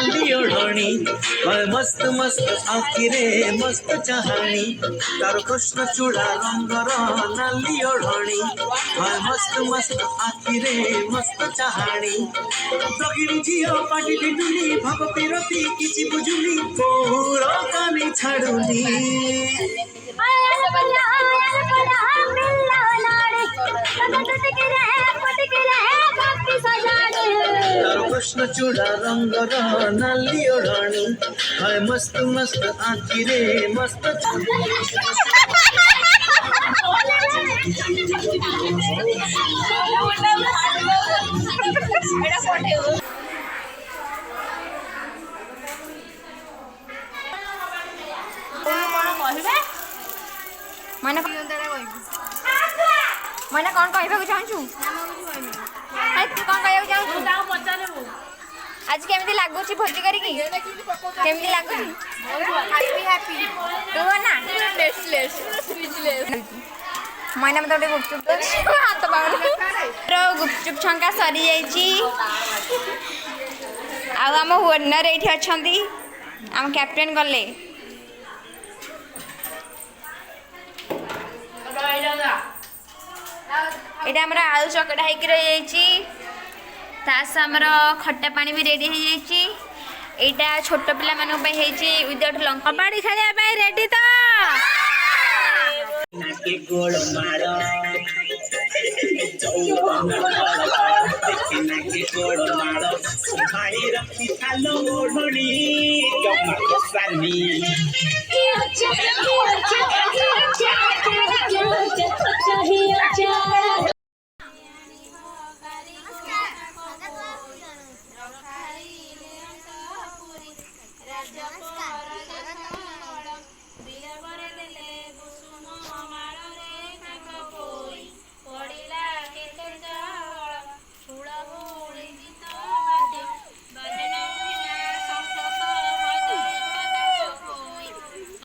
नाली ओढ़णी मस्त मस्त आखिरे मस्त चाहाणी तार कृष्ण चूड़ा रंगर नाली ओढ़णी मस्त मस्त आखिरे मस्त चाहाणी दक्षिणी झील पाटी टिटुली भाव पिरती किछि बुझुनी कोर कानी छाड़ुनी कृष्ण चूड़ा रंगर नाली ओढ़णी मस्त मस्त आखिरे मस्त मैंने कौन कहवाक चाहूँ कौन कहवाक चाहूँ आज केमती लगुच भोजी करके लगुच मैंने मत गोटे गुपचुप हाथ पाऊन गुपचुप छंका सरी आम ओनर ये अच्छा आम कैप्टेन गले यहाँ आमर आलू चकटा होकर रही तामर खट्टा पानी भी रेडी हो यहाँ छोट पिला विदाउट लंका कबाड़ी खेल रेडी तो